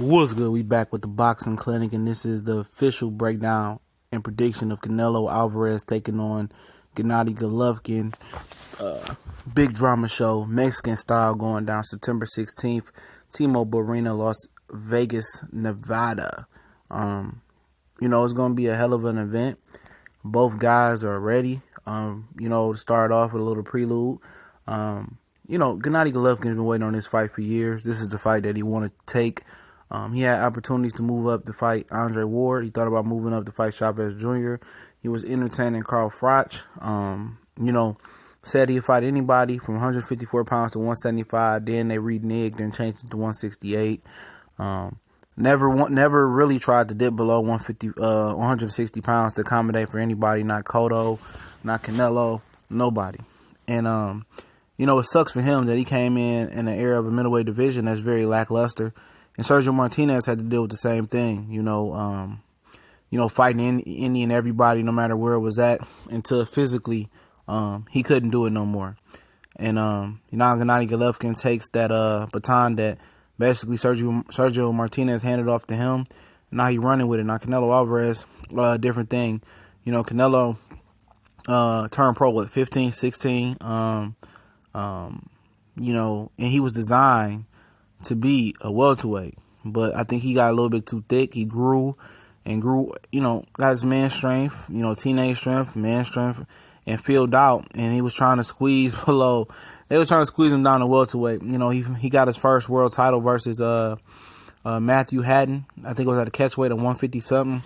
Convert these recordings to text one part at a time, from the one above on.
What's good? We back with the boxing clinic, and this is the official breakdown and prediction of Canelo Alvarez taking on Gennady Golovkin. Big drama show, Mexican style, going down September 16th, T-Mobile Arena, Las Vegas, Nevada. It's going to be a hell of an event. Both guys are ready. To start off with a little prelude. Gennady Golovkin has been waiting on this fight for years. This is the fight that he wanted to take. He had opportunities to move up to fight Andre Ward. He thought about moving up to fight Chavez Jr. He was entertaining Carl Froch. Said he'd fight anybody from 154 pounds to 175. Then they reneged and changed it to 168. Never really tried to dip below 160 pounds to accommodate for anybody. Not Cotto, not Canelo, nobody. And it sucks for him that he came in an era of a middleweight division that's very lackluster. And Sergio Martinez had to deal with the same thing, fighting any and everybody, no matter where it was at, until physically he couldn't do it no more. And Gennady Golovkin takes that baton that basically Sergio Martinez handed off to him. And now he's running with it. Now Canelo Alvarez, different thing. Canelo turned pro at 15, 16, and he was designed to be a welterweight, but I think he got a little bit too thick. He grew, got his man strength, teenage strength, man strength, and filled out, and he was trying to squeeze below. They were trying to squeeze him down to welterweight. He got his first world title versus Matthew Haddon. I think it was at a catchweight of 150 something.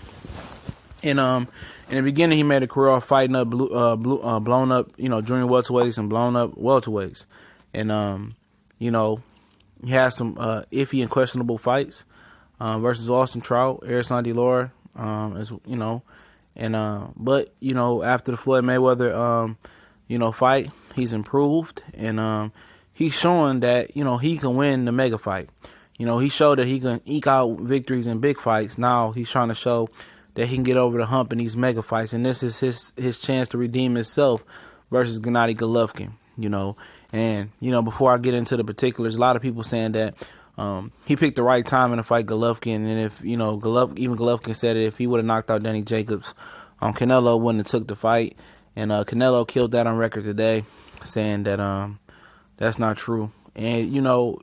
And in the beginning, he made a career off fighting up blown up, junior welterweights and blown up welterweights, and he had some iffy and questionable fights versus Austin Trout, Ersan Delore, but after the Floyd Mayweather fight, he's improved, and he's showing that he can win the mega fight. He showed that he can eke out victories in big fights. Now he's trying to show that he can get over the hump in these mega fights, and this is his chance to redeem himself versus Gennady Golovkin. And, before I get into the particulars, a lot of people saying that he picked the right time in to fight Golovkin. And if, Golovkin said it, if he would have knocked out Danny Jacobs, Canelo wouldn't have took the fight. And Canelo killed that on record today, saying that that's not true. And,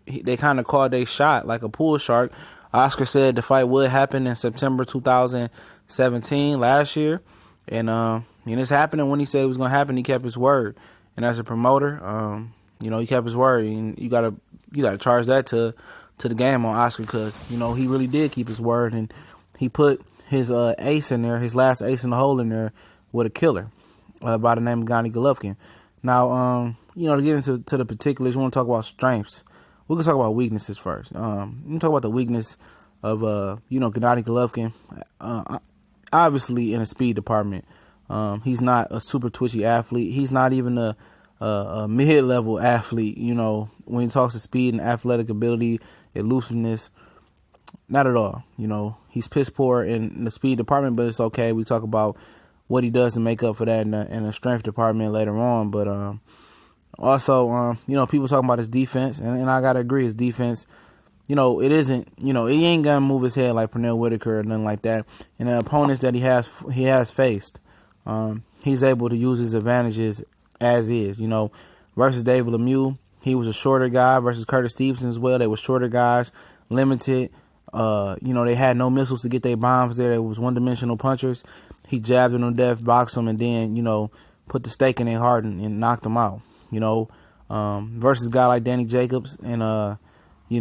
they kind of called their shot like a pool shark. Oscar said the fight would happen in September 2017, last year. And it's happening when he said it was going to happen. He kept his word. And as a promoter, he kept his word, and you gotta charge that to the game on Oscar, because he really did keep his word, and he put his ace in there, his last ace in the hole in there, with a killer by the name of Gennady Golovkin. Now, to get into the particulars, you want to talk about strengths. We can talk about weaknesses first. We can talk about the weakness of Gennady Golovkin. Obviously, in the speed department. He's not a super twitchy athlete. He's not even a mid-level athlete, when he talks to speed and athletic ability, elusiveness. Not at all. He's piss poor in the speed department, but it's okay. We talk about what he does to make up for that in the strength department later on. But also, people talking about his defense, and I got to agree, his defense, it isn't, he ain't going to move his head like Pernell Whitaker or nothing like that. And the opponents that he has faced, he's able to use his advantages as is. Versus David Lemieux, he was a shorter guy. Versus Curtis Stevenson as well, they were shorter guys, limited. They had no missiles to get their bombs there. They was one-dimensional punchers. He jabbed them to death, boxed them, and then, put the stake in their heart and knocked them out. Versus a guy like Danny Jacobs, and, he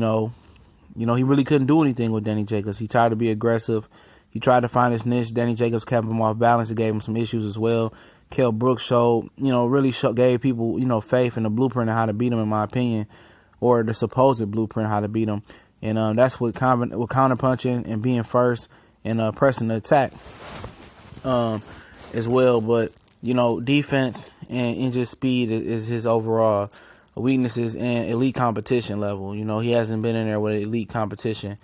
really couldn't do anything with Danny Jacobs. He tried to be aggressive. He tried to find his niche. Danny Jacobs kept him off balance. It gave him some issues as well. Kell Brooks gave people, faith in the blueprint of how to beat him, in my opinion, or the supposed blueprint how to beat him. And that's with counterpunching and being first and pressing the attack as well. But, defense and just speed is his overall weaknesses, and elite competition level. He hasn't been in there with elite competition.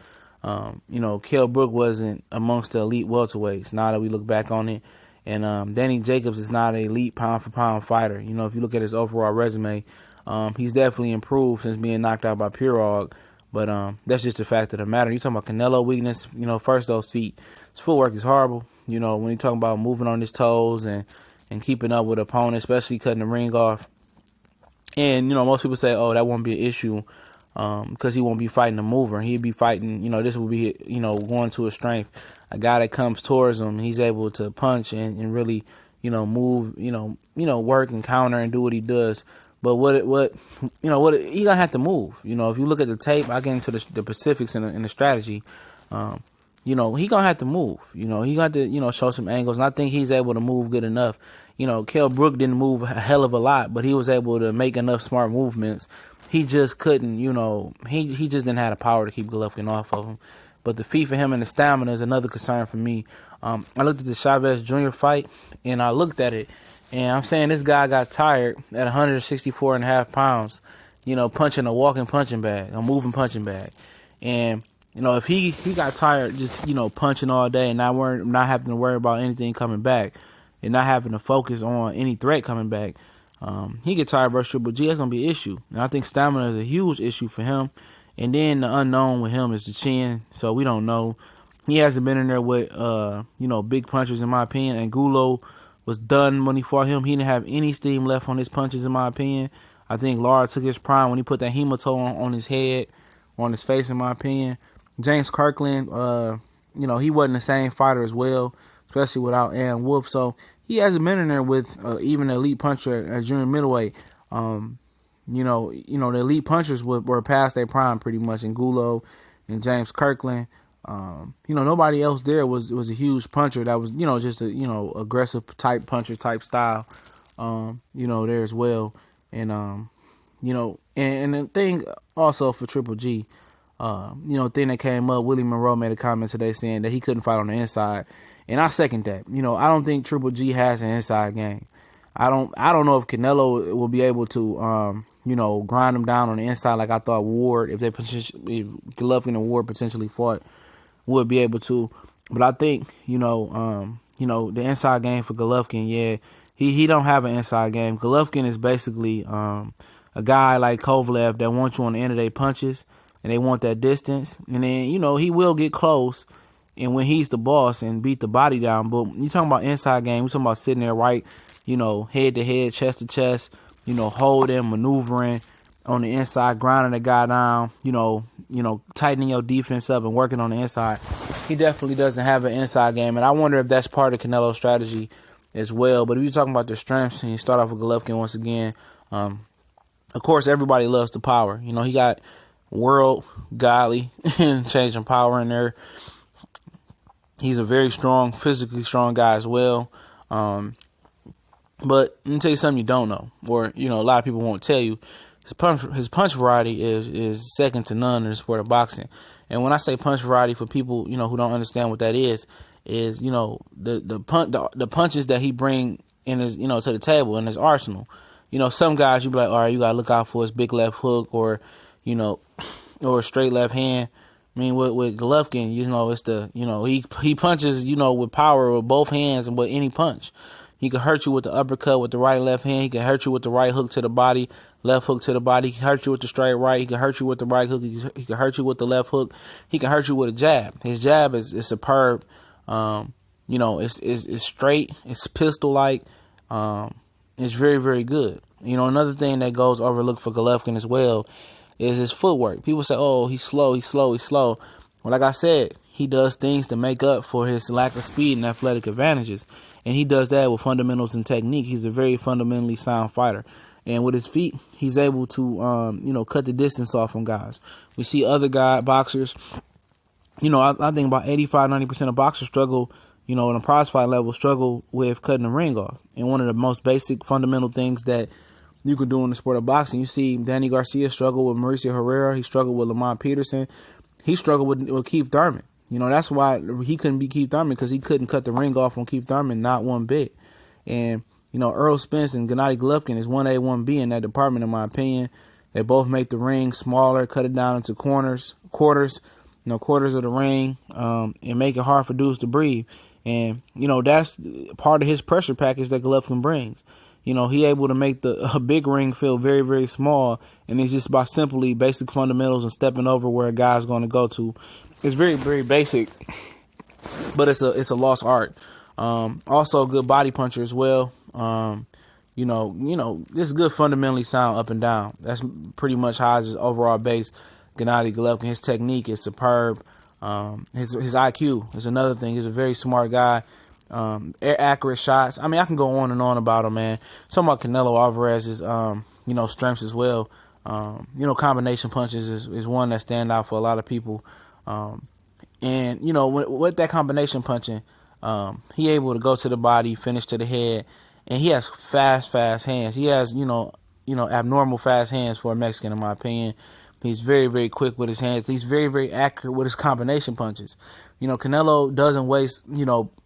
Kell Brook wasn't amongst the elite welterweights, now that we look back on it. And Danny Jacobs is not an elite pound-for-pound fighter. If you look at his overall resume, he's definitely improved since being knocked out by Pirog. But that's just the fact of the matter. You talking about Canelo weakness? First, those feet. His footwork is horrible. When you talking about moving on his toes and keeping up with opponents, especially cutting the ring off. And most people say, oh, that won't be an issue because he won't be fighting a mover. He'd be fighting. This will be going to his strength. A guy that comes towards him, he's able to punch and really move. Work and counter and do what he does. But what he gonna have to move. If you look at the tape, I get into the specifics in the strategy. He gonna have to move. He got to show some angles, and I think he's able to move good enough. Kell Brook didn't move a hell of a lot, but he was able to make enough smart movements. He just couldn't. He just didn't have the power to keep Golovkin off of him. But the feet for him and the stamina is another concern for me. I looked at the Chavez Jr. fight, and I looked at it. And I'm saying this guy got tired at 164 and a half pounds, punching a walking punching bag, a moving punching bag. And, if he got tired just, punching all day and not having to worry about anything coming back and not having to focus on any threat coming back, he get tired versus Triple G. That's going to be an issue. And I think stamina is a huge issue for him. And then the unknown with him is the chin. So we don't know. He hasn't been in there with, big punchers, in my opinion. And Gulo was done when he fought him. He didn't have any steam left on his punches, in my opinion. I think Lara took his prime when he put that hematoma on his head, on his face, in my opinion. James Kirkland, he wasn't the same fighter as well, especially without Ann Wolf. So he hasn't been in there with even an elite puncher at junior middleweight. The elite punchers were past their prime pretty much, in Gulo and James Kirkland. Nobody else there was a huge puncher that was, just a, aggressive type puncher type style, there as well. And, and the thing also for Triple G, thing that came up, Willie Monroe made a comment today saying that he couldn't fight on the inside. And I second that. I don't think Triple G has an inside game. I don't know if Canelo will be able to, grind him down on the inside like I thought Ward, if Golovkin and Ward potentially fought, would be able to. But I think, the inside game for Golovkin, he don't have an inside game. Golovkin is basically a guy like Kovalev that wants you on the end of their punches, and they want that distance. And then, he will get close, and when he's the boss, and beat the body down. But you talking about inside game, we talking about sitting there right, head to head, chest to chest, holding, maneuvering on the inside, grinding the guy down, tightening your defense up and working on the inside. He definitely doesn't have an inside game, and I wonder if that's part of Canelo's strategy as well. But if you're talking about the strengths, and you start off with Golovkin once again, of course, everybody loves the power. He got world godly and changing power in there. He's a very strong, physically strong guy as well. But let me tell you something you don't know, or a lot of people won't tell you. His punch variety is second to none in the sport of boxing. And when I say punch variety, for people who don't understand what that is the punches that he bring in his to the table in his arsenal. Some guys you be like, all right, you gotta look out for his big left hook or or a straight left hand. I mean, with Golovkin, it's the he punches with power with both hands and with any punch. He can hurt you with the uppercut with the right and left hand. He can hurt you with the right hook to the body, left hook to the body. He can hurt you with the straight right. He can hurt you with the right hook. He can hurt you with the left hook. He can hurt you with a jab. His jab is superb. It's straight. It's pistol-like. It's very, very good. Another thing that goes overlooked for Golovkin as well is his footwork. People say, oh, he's slow. Well, like I said, he does things to make up for his lack of speed and athletic advantages. And he does that with fundamentals and technique. He's a very fundamentally sound fighter. And with his feet, he's able to, cut the distance off from guys. We see other boxers, I think about 85, 90% of boxers struggle, in a prize fight level, struggle with cutting the ring off. And one of the most basic fundamental things that you can do in the sport of boxing, you see Danny Garcia struggle with Mauricio Herrera. He struggled with Lamont Peterson. He struggled with Keith Thurman. That's why he couldn't be Keith Thurman, because he couldn't cut the ring off on Keith Thurman, not one bit. And, Earl Spence and Gennady Golovkin is 1A, 1B in that department, in my opinion. They both make the ring smaller, cut it down into quarters of the ring, and make it hard for dudes to breathe. And, that's part of his pressure package that Golovkin brings. he able to make a big ring feel very, very small, and it's just about simply basic fundamentals and stepping over where a guy's going to go to. It's very, very basic, but it's a lost art. Also, a good body puncher as well. This is good fundamentally sound up and down. That's pretty much how I just overall base Gennady Golovkin. His technique is superb. His IQ is another thing. He's a very smart guy. Accurate shots. I mean, I can go on and on about him, man. Talking about Canelo Alvarez's, strengths as well. Combination punches is one that stand out for a lot of people. With that combination punching, he able to go to the body, finish to the head, and he has fast hands. He has, abnormal fast hands for a Mexican, in my opinion. He's very, very quick with his hands. He's very, very accurate with his combination punches. Canelo doesn't waste,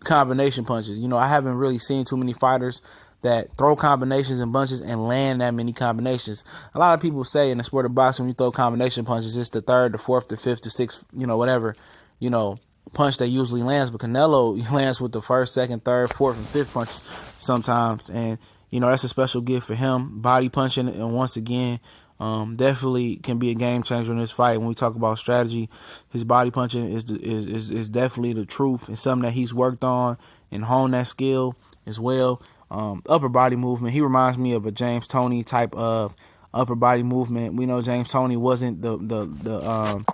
combination punches. I haven't really seen too many fighters that throw combinations and bunches and land that many combinations. A lot of people say in the sport of boxing, when you throw combination punches, it's the third, the fourth, the fifth, the sixth, whatever, punch that usually lands. But Canelo lands with the first, second, third, fourth, and fifth punches sometimes. And, that's a special gift for him. Body punching, and once again, definitely can be a game changer in this fight. When we talk about strategy, his body punching is definitely the truth. It's something that he's worked on and honed that skill as well. Upper body movement, he reminds me of a James Toney type of upper body movement. We know James Toney wasn't the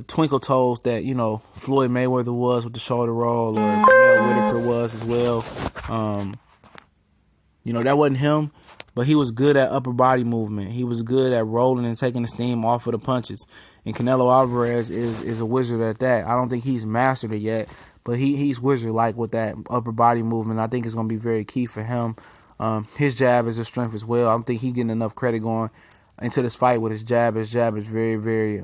twinkle toes that Floyd Mayweather was with the shoulder roll, or Mel Whitaker was as well. That wasn't him. But he was good at upper body movement. He was good at rolling and taking the steam off of the punches. And Canelo Alvarez is a wizard at that. I don't think he's mastered it yet, but he's wizard-like with that upper body movement. I think it's going to be very key for him. His jab is a strength as well. I don't think he's getting enough credit going into this fight with his jab. His jab is very, very,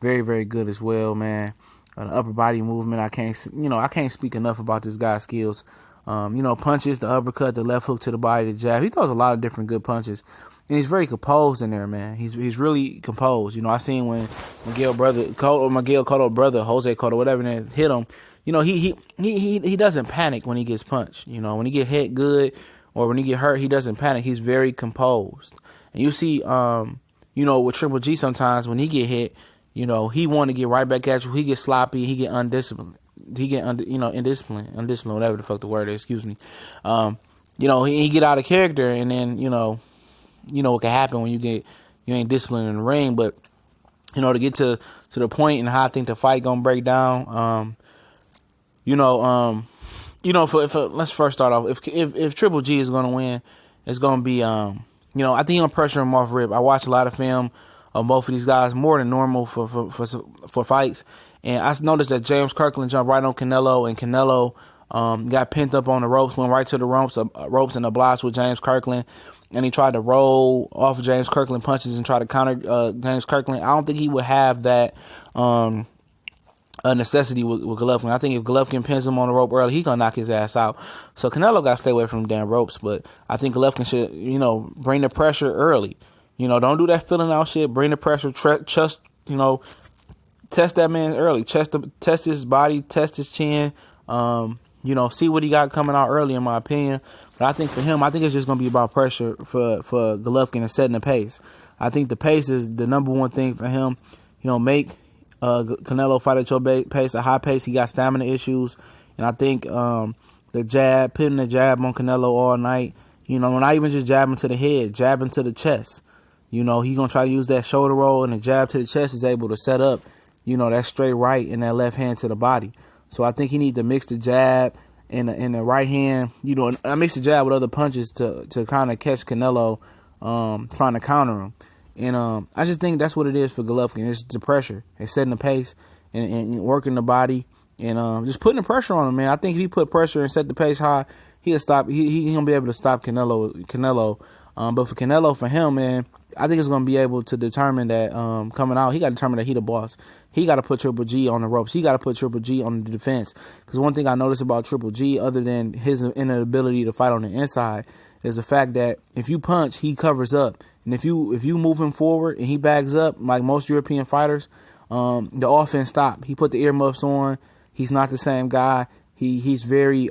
very, very good as well, man. The upper body movement, I can't speak enough about this guy's skills. Punches, the uppercut, the left hook to the body, the jab. He throws a lot of different good punches, and he's very composed in there, man. He's really composed. I seen when Miguel Cotto brother, Jose Cotto, whatever, hit him. He doesn't panic when he gets punched. When he get hit good or when he get hurt, he doesn't panic. He's very composed. And you see, with Triple G sometimes when he get hit, he want to get right back at you. He get sloppy. He get undisciplined. Indisciplined, whatever the fuck the word is, excuse me. He get out of character, and then, what can happen when you ain't disciplined in the ring. But, to get to the point and how I think the fight gonna break down, let's first start off. If Triple G is gonna win, it's gonna be, I think he's gonna pressure him off rip. I watch a lot of film of both of these guys, more than normal for fights. And I noticed that James Kirkland jumped right on Canelo, and Canelo got pinned up on the ropes, went right to the ropes and obliged with James Kirkland. And he tried to roll off of James Kirkland punches and try to counter James Kirkland. I don't think he would have that a necessity with Golovkin. I think if Golovkin pins him on the rope early, he gonna knock his ass out. So Canelo got to stay away from the damn ropes. But I think Golovkin should, bring the pressure early. Don't do that filling out shit. Bring the pressure, just, test that man early. Test his body, test his chin. See what he got coming out early, in my opinion. But I think for him, it's just going to be about pressure for Golovkin and setting the pace. I think the pace is the number one thing for him. Make Canelo fight at your pace, a high pace. He got stamina issues. And I think the jab, putting the jab on Canelo all night, not even just jabbing to the head, jabbing to the chest. He's going to try to use that shoulder roll, and the jab to the chest is able to set up that straight right and that left hand to the body. So I think he needs to mix the jab and the right hand. I mix the jab with other punches to kind of catch Canelo trying to counter him. And I just think that's what it is for Golovkin. It's the pressure. It's setting the pace and working the body and just putting the pressure on him, man. I think if he put pressure and set the pace high, he'll stop. He's going to be able to stop Canelo. But for Canelo, for him, man, I think it's going to be able to determine that coming out, he got to determine that he the boss. He got to put Triple G on the ropes. He got to put Triple G on the defense. Because one thing I noticed about Triple G, other than his inability to fight on the inside, is the fact that if you punch, he covers up. And if you move him forward and he backs up, like most European fighters, the offense stop. He put the earmuffs on. He's not the same guy. He's very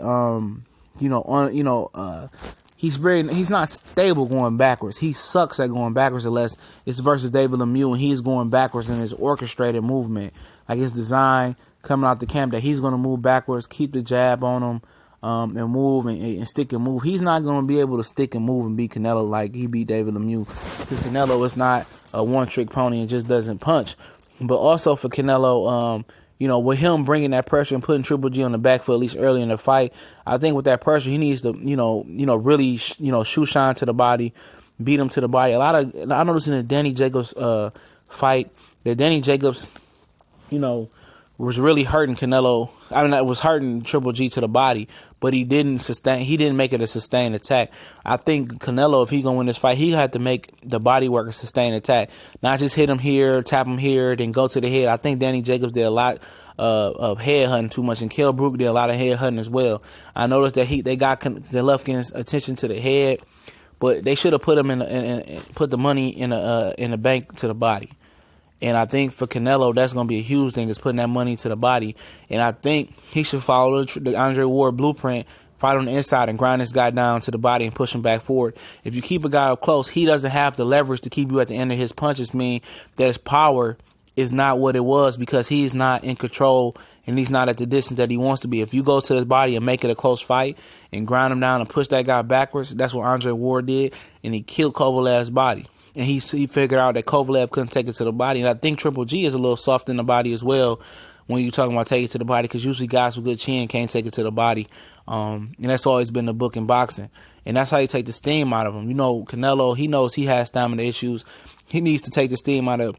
he's not stable going backwards. He sucks at going backwards unless it's versus David Lemieux and he's going backwards in his orchestrated movement. Like his design coming out the camp that he's going to move backwards, keep the jab on him, and move and stick and move. He's not going to be able to stick and move and beat Canelo like he beat David Lemieux. Because Canelo is not a one-trick pony and just doesn't punch. But also for Canelo, with him bringing that pressure and putting Triple G on the back foot at least early in the fight, I think with that pressure, he needs to, really, shoe shine to the body, beat him to the body. I noticed in the Danny Jacobs fight that Danny Jacobs, was really hurting Canelo. I mean, it was hurting Triple G to the body, but he didn't make it a sustained attack. I think Canelo, if he's going to win this fight, he had to make the body work a sustained attack. Not just hit him here, tap him here, then go to the head. I think Danny Jacobs did a lot of head hunting too much, and Kell Brook did a lot of head hunting as well. I noticed that they got Golovkin's attention to the head, but they should have put him put the money in the bank to the body. And I think for Canelo, that's going to be a huge thing, is putting that money to the body. And I think he should follow the Andre Ward blueprint, fight on the inside and grind this guy down to the body and push him back forward. If you keep a guy up close, he doesn't have the leverage to keep you at the end of his punches, mean that his power is not what it was because he's not in control and he's not at the distance that he wants to be. If you go to his body and make it a close fight and grind him down and push that guy backwards, that's what Andre Ward did, and he killed Kovalev's body. And he figured out that Kovalev couldn't take it to the body. And I think Triple G is a little soft in the body as well when you're talking about taking it to the body, because usually guys with good chin can't take it to the body. And that's always been the book in boxing. And that's how you take the steam out of him. Canelo, he knows he has stamina issues. He needs to take the steam out of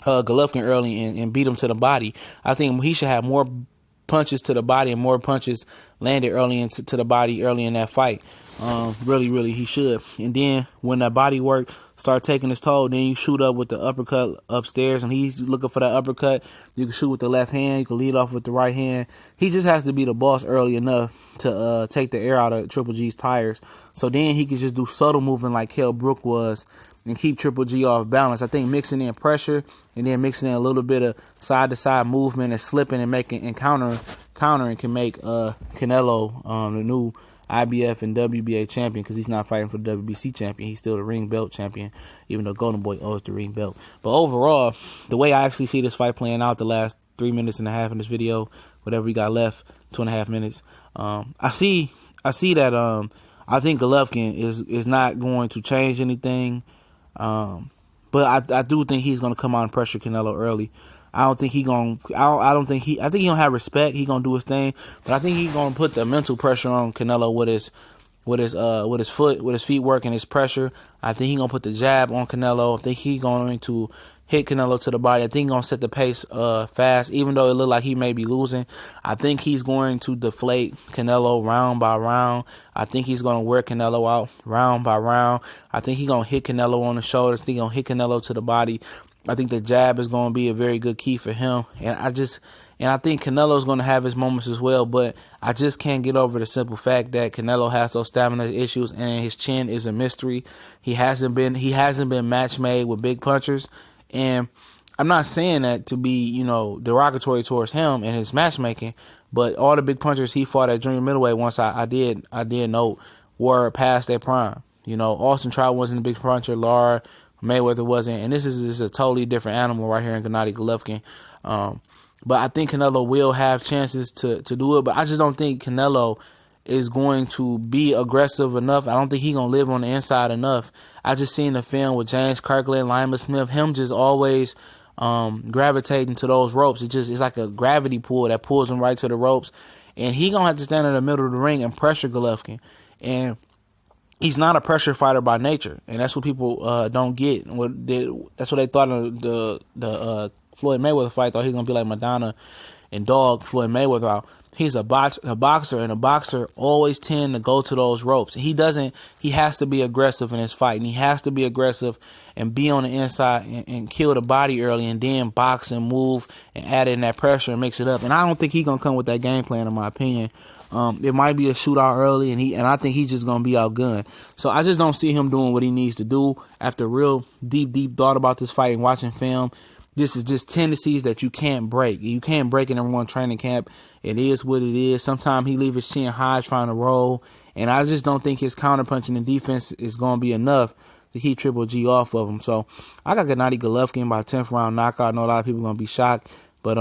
Golovkin early and beat him to the body. I think he should have more punches to the body and more punches landed early into the body early in that fight. Really, he should. And then when that body work start taking its toll, then you shoot up with the uppercut upstairs, and he's looking for that uppercut. You can shoot with the left hand. You can lead off with the right hand. He just has to be the boss early enough to take the air out of Triple G's tires. So then he can just do subtle movement like Kell Brook was and keep Triple G off balance. I think mixing in pressure and then mixing in a little bit of side-to-side movement and slipping and making and countering can make Canelo the new IBF and WBA champion, because he's not fighting for the WBC champion. He's still the ring belt champion, even though Golden Boy owes the ring belt. But overall, the way I actually see this fight playing out the last 3 minutes and a half in this video, whatever we got left, 2.5 minutes, I see that I think Golovkin is not going to change anything. But I do think he's going to come out and pressure Canelo early. I think he gonna have respect. He gonna do his thing, but I think he's gonna put the mental pressure on Canelo with his feet work and his pressure. I think he's gonna put the jab on Canelo. I think he's going to hit Canelo to the body. I think he's gonna set the pace fast, even though it looked like he may be losing. I think he's going to deflate Canelo round by round. I think he's gonna wear Canelo out round by round. I think he's gonna hit Canelo on the shoulders. I think he's gonna hit Canelo to the body. I think the jab is going to be a very good key for him. And I think Canelo's going to have his moments as well, but I just can't get over the simple fact that Canelo has those stamina issues and his chin is a mystery. He hasn't been match made with big punchers. And I'm not saying that to be, derogatory towards him and his matchmaking, but all the big punchers he fought at junior middleweight, once I did note, were past their prime. Austin Trout wasn't a big puncher, Lara, Mayweather wasn't, and this is a totally different animal right here in Gennady Golovkin. But I think Canelo will have chances to do it, but I just don't think Canelo is going to be aggressive enough. I don't think he's going to live on the inside enough. I just seen the film with James Kirkland, Lyman Smith, him just always gravitating to those ropes. It's like a gravity pull that pulls him right to the ropes, and he going to have to stand in the middle of the ring and pressure Golovkin. And he's not a pressure fighter by nature, and that's what people don't get. That's what they thought of the Floyd Mayweather fight. Thought he was gonna be like Madonna and dog Floyd Mayweather out. He's a boxer, and a boxer always tend to go to those ropes. He has to be aggressive in his fight, and he has to be aggressive and be on the inside and kill the body early, and then box and move and add in that pressure and mix it up. And I don't think he's gonna come with that game plan, in my opinion. It might be a shootout early, and I think he's just going to be outgunned. So I just don't see him doing what he needs to do. After real deep thought about this fight and watching film, this is just tendencies that you can't break. You can't break in everyone training camp. It is what it is. Sometimes he leave his chin high trying to roll, And I just don't think his counterpunching and defense is going to be enough to keep Triple G off of him. So I got Gennady Golovkin by 10th round knockout. I know a lot of people are going to be shocked, but